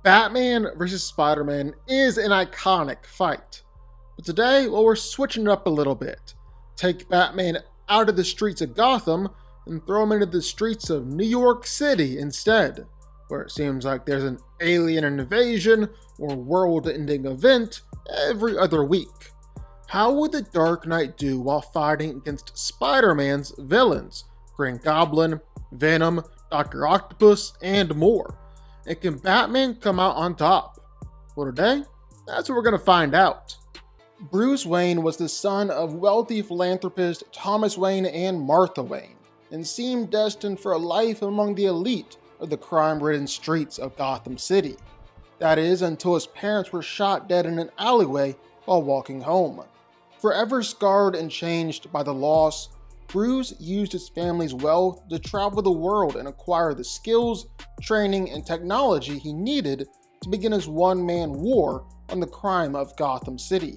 Batman vs. Spider-Man is an iconic fight. But today, well, we're switching it up a little bit. Take Batman out of the streets of Gotham and throw him into the streets of New York City instead, where it seems like there's an alien invasion or world-ending event every other week. How would the Dark Knight do while fighting against Spider-Man's villains, Green Goblin, Venom, Dr. Octopus, and more? And can Batman come out on top? Well, today, that's what we're going to find out. Bruce Wayne was the son of wealthy philanthropist Thomas Wayne and Martha Wayne, and seemed destined for a life among the elite of the crime-ridden streets of Gotham City. That is, until his parents were shot dead in an alleyway while walking home. Forever scarred and changed by the loss, Bruce used his family's wealth to travel the world and acquire the skills, training, and technology he needed to begin his one-man war on the crime of Gotham City.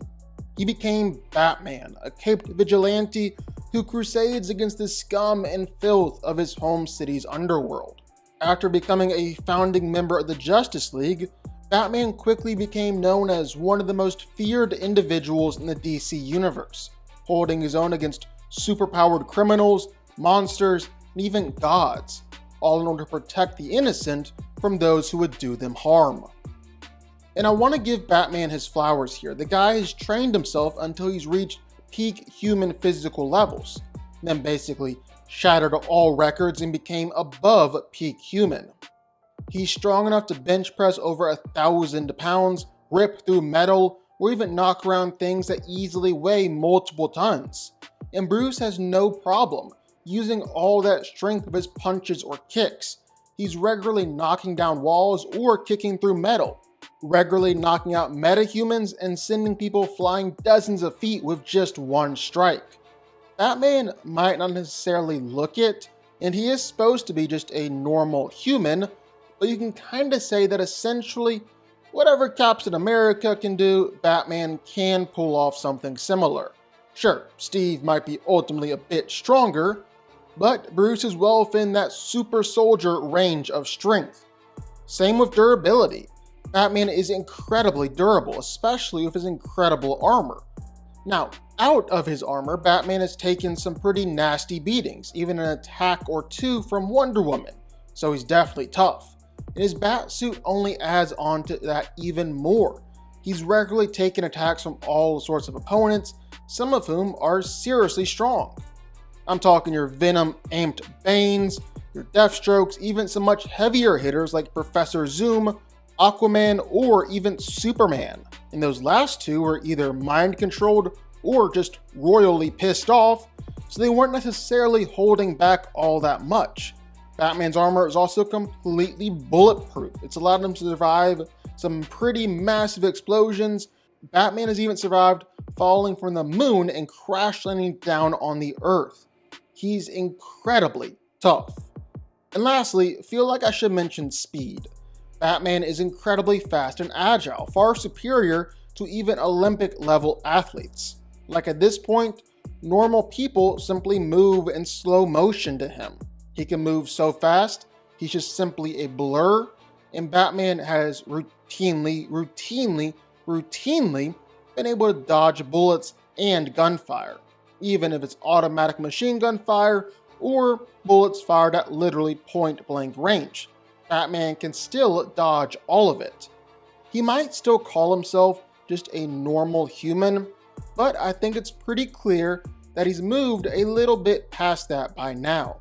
He became Batman, a caped vigilante who crusades against the scum and filth of his home city's underworld. After becoming a founding member of the Justice League, Batman quickly became known as one of the most feared individuals in the DC universe, holding his own against superpowered criminals, monsters, and even gods, all in order to protect the innocent from those who would do them harm. And I want to give Batman his flowers here. The guy has trained himself until he's reached peak human physical levels, then basically shattered all records and became above peak human. He's strong enough to bench press over 1,000 pounds, rip through metal, or even knock around things that easily weigh multiple tons. And Bruce has no problem using all that strength of his punches or kicks. He's regularly knocking down walls or kicking through metal, regularly knocking out metahumans and sending people flying dozens of feet with just one strike. Batman might not necessarily look it, and he is supposed to be just a normal human, but you can kinda say that essentially, whatever Captain America can do, Batman can pull off something similar. Sure, Steve might be ultimately a bit stronger, but Bruce is well within that super soldier range of strength. Same with durability. Batman is incredibly durable, especially with his incredible armor. Now, out of his armor, Batman has taken some pretty nasty beatings, even an attack or two from Wonder Woman, so he's definitely tough. And his Batsuit only adds on to that even more. He's regularly taken attacks from all sorts of opponents, some of whom are seriously strong. I'm talking your Venom-amped Banes, your Deathstrokes, even some much heavier hitters like Professor Zoom, Aquaman, or even Superman. And those last two were either mind-controlled or just royally pissed off, so they weren't necessarily holding back all that much. Batman's armor is also completely bulletproof. It's allowed him to survive some pretty massive explosions. Batman has even survived falling from the moon and crash landing down on the Earth. He's incredibly tough. And lastly, I feel like I should mention speed. Batman is incredibly fast and agile, far superior to even Olympic level athletes. Like at this point, normal people simply move in slow motion to him. He can move so fast, he's just simply a blur, and Batman has routinely been able to dodge bullets and gunfire, even if it's automatic machine gun fire or bullets fired at literally point-blank range. Batman can still dodge all of it. He might still call himself just a normal human, but I think it's pretty clear that he's moved a little bit past that by now.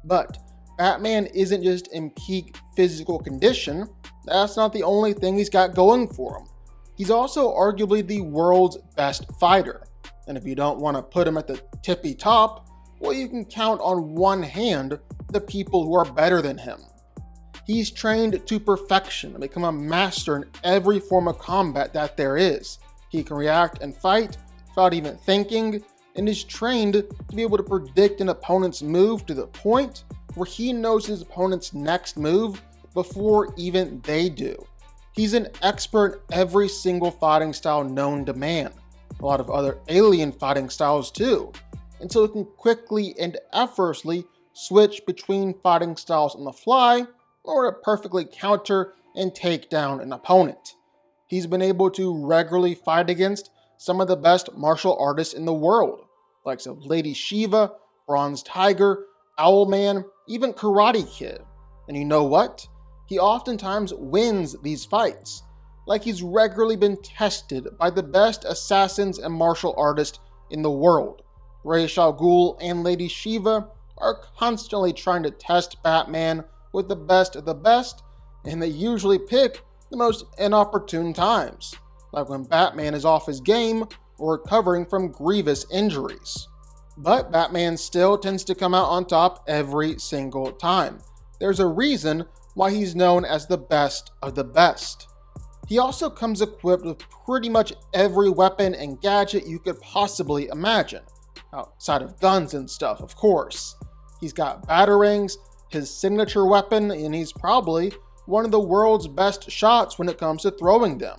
But Batman isn't just in peak physical condition. That's not the only thing he's got going for him. He's also arguably the world's best fighter. And if you don't want to put him at the tippy top, well, you can count on one hand the people who are better than him. He's trained to perfection and become a master in every form of combat that there is. He can react and fight without even thinking, and is trained to be able to predict an opponent's move to the point where he knows his opponent's next move before even they do. He's an expert in every single fighting style known to man, a lot of other alien fighting styles too, and so he can quickly and effortlessly switch between fighting styles on the fly or to perfectly counter and take down an opponent. He's been able to regularly fight against some of the best martial artists in the world, like Lady Shiva, Bronze Tiger, Owlman, even Karate Kid. And you know what? He oftentimes wins these fights, like he's regularly been tested by the best assassins and martial artists in the world. Ra's al Ghul and Lady Shiva are constantly trying to test Batman with the best of the best, and they usually pick the most inopportune times, like when Batman is off his game or recovering from grievous injuries. But Batman still tends to come out on top every single time. There's a reason why he's known as the best of the best. He also comes equipped with pretty much every weapon and gadget you could possibly imagine, outside of guns and stuff, of course. He's got batarangs, his signature weapon, and he's probably one of the world's best shots when it comes to throwing them.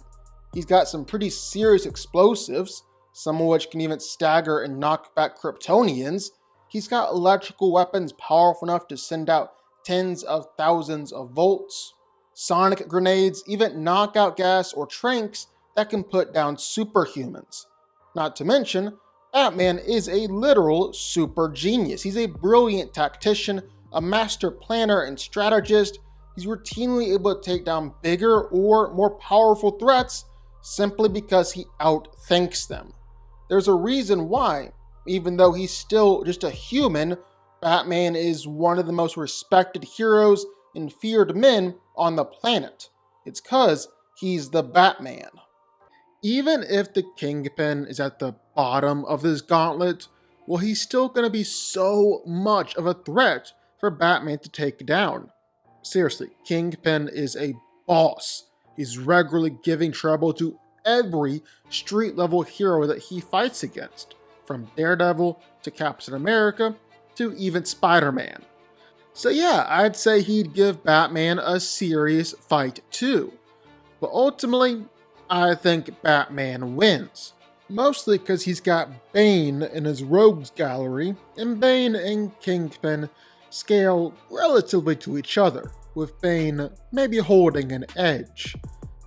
He's got some pretty serious explosives, some of which can even stagger and knock back Kryptonians. He's got electrical weapons powerful enough to send out tens of thousands of volts, sonic grenades, even knockout gas or tranks that can put down superhumans. Not to mention, Batman is a literal super genius. He's a brilliant tactician, a master planner and strategist. He's routinely able to take down bigger or more powerful threats simply because he outthinks them. There's a reason why, even though he's still just a human, Batman is one of the most respected heroes and feared men on the planet. It's 'cause he's the Batman. Even if the Kingpin is at the bottom of this gauntlet, well, he's still going to be so much of a threat for Batman to take down. Seriously, Kingpin is a boss. He's regularly giving trouble to every street-level hero that he fights against, from Daredevil to Captain America to even Spider-Man. So yeah, I'd say he'd give Batman a serious fight too. But ultimately, I think Batman wins. Mostly because he's got Bane in his rogues gallery, and Bane and Kingpin scale relatively to each other, with Bane maybe holding an edge.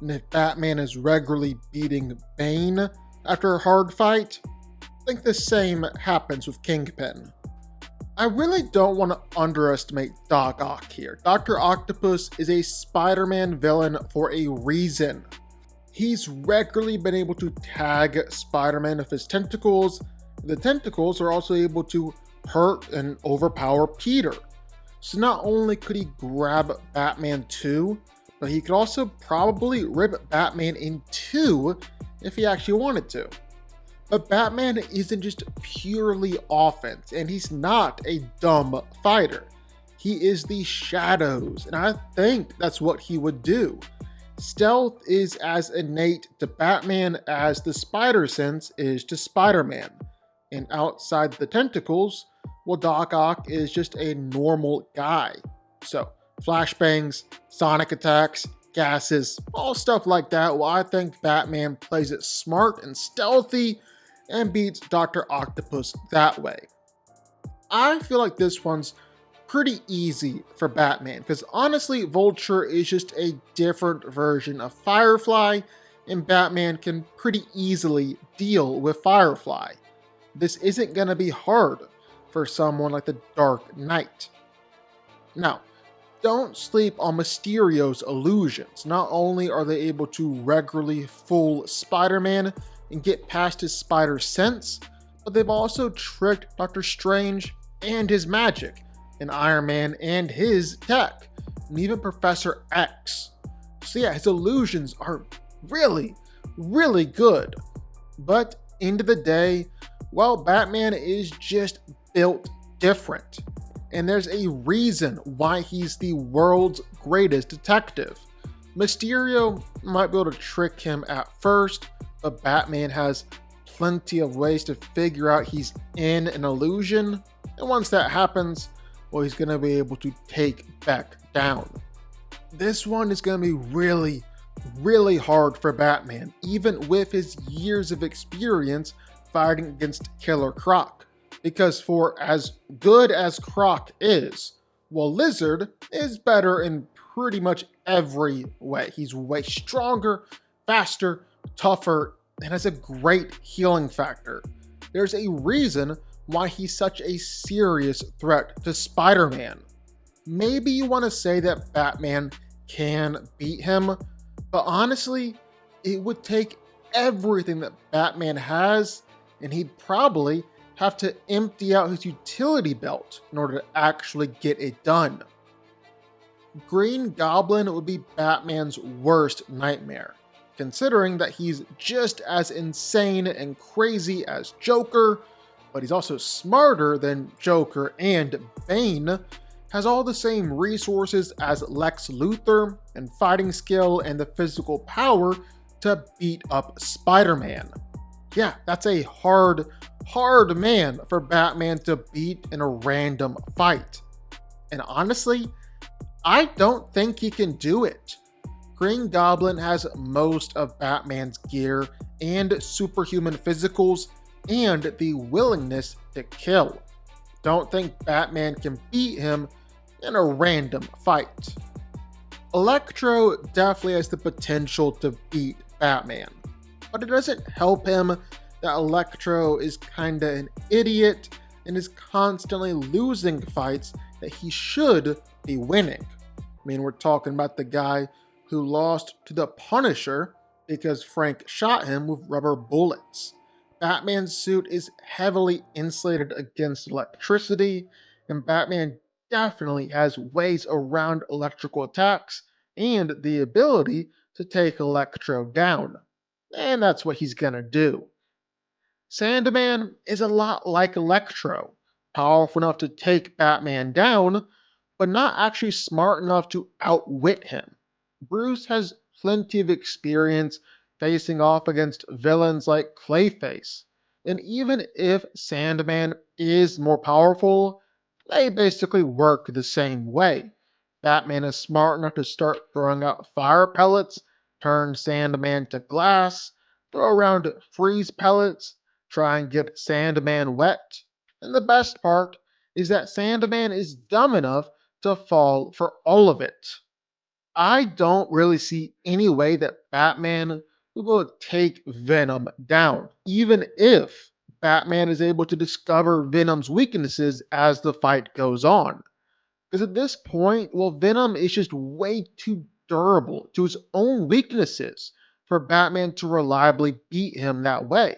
And if Batman is regularly beating Bane after a hard fight, I think the same happens with Kingpin. I really don't want to underestimate Doc Ock here. Dr. Octopus is a Spider-Man villain for a reason. He's regularly been able to tag Spider-Man with his tentacles. The tentacles are also able to hurt and overpower Peter. So not only could he grab Batman too, but he could also probably rip Batman in two if he actually wanted to. But Batman isn't just purely offense, and he's not a dumb fighter. He is the shadows, and I think that's what he would do. Stealth is as innate to Batman as the spider sense is to Spider-Man. And outside the tentacles, well, Doc Ock is just a normal guy. So, flashbangs, sonic attacks, gases, all stuff like that. Well, I think Batman plays it smart and stealthy and beats Dr. Octopus that way. I feel like this one's pretty easy for Batman, because honestly, Vulture is just a different version of Firefly, and Batman can pretty easily deal with Firefly. This isn't going to be hard for someone like the Dark Knight. Now, don't sleep on Mysterio's illusions. Not only are they able to regularly fool Spider-Man and get past his spider sense, but they've also tricked Doctor Strange and his magic, and Iron Man and his tech, and even Professor X. So yeah, his illusions are really, really good. But end of the day, well, Batman is just built different. And there's a reason why he's the world's greatest detective. Mysterio might be able to trick him at first, but Batman has plenty of ways to figure out he's in an illusion. And once that happens, well, he's going to be able to take back down. This one is going to be really, really hard for Batman, even with his years of experience fighting against Killer Croc. Because for as good as Croc is, well, Lizard is better in pretty much every way. He's way stronger, faster, tougher, and has a great healing factor. There's a reason why he's such a serious threat to Spider-Man. Maybe you want to say that Batman can beat him, but honestly, it would take everything that Batman has, and he'd probably have to empty out his utility belt in order to actually get it done. Green Goblin would be Batman's worst nightmare, considering that he's just as insane and crazy as Joker, but he's also smarter than Joker, and Bane has all the same resources as Lex Luthor and fighting skill and the physical power to beat up Spider-Man. Yeah, that's a hard man for Batman to beat in a random fight. And honestly, I don't think he can do it. Green Goblin has most of Batman's gear and superhuman physicals and the willingness to kill. Don't think Batman can beat him in a random fight. Electro definitely has the potential to beat Batman, but it doesn't help him that Electro is kinda an idiot and is constantly losing fights that he should be winning. I mean, we're talking about the guy who lost to the Punisher because Frank shot him with rubber bullets. Batman's suit is heavily insulated against electricity, and Batman definitely has ways around electrical attacks and the ability to take Electro down. And that's what he's gonna do. Sandman is a lot like Electro, powerful enough to take Batman down, but not actually smart enough to outwit him. Bruce has plenty of experience facing off against villains like Clayface, and even if Sandman is more powerful, they basically work the same way. Batman is smart enough to start throwing out fire pellets, turn Sandman to glass, throw around freeze pellets, try and get Sandman wet. And the best part is that Sandman is dumb enough to fall for all of it. I don't really see any way that Batman will take Venom down, even if Batman is able to discover Venom's weaknesses as the fight goes on. Because at this point, well, Venom is just way too durable to his own weaknesses for Batman to reliably beat him that way.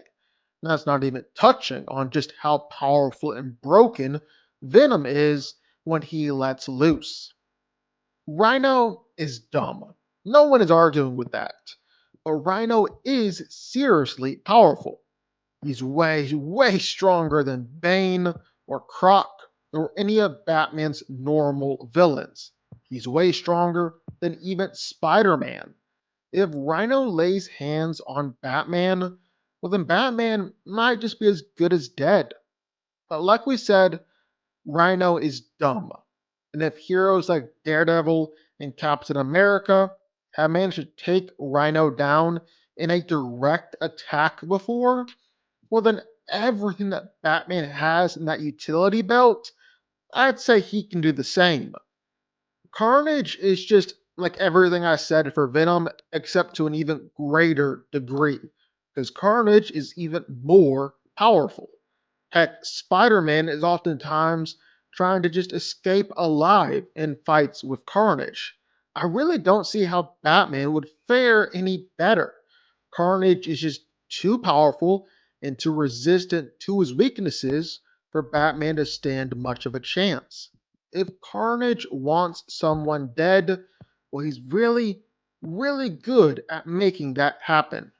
And that's not even touching on just how powerful and broken Venom is when he lets loose. Rhino is dumb. No one is arguing with that. But Rhino is seriously powerful. He's way stronger than Bane or Croc or any of Batman's normal villains. He's way stronger than even Spider-Man. If Rhino lays hands on Batman, well then Batman might just be as good as dead. But like we said, Rhino is dumb. And if heroes like Daredevil and Captain America have managed to take Rhino down in a direct attack before, well then everything that Batman has in that utility belt, I'd say he can do the same. Carnage is just like everything I said for Venom, except to an even greater degree, because Carnage is even more powerful. Heck, Spider-Man is oftentimes trying to just escape alive in fights with Carnage. I really don't see how Batman would fare any better. Carnage is just too powerful and too resistant to his weaknesses for Batman to stand much of a chance. If Carnage wants someone dead, well, he's really good at making that happen.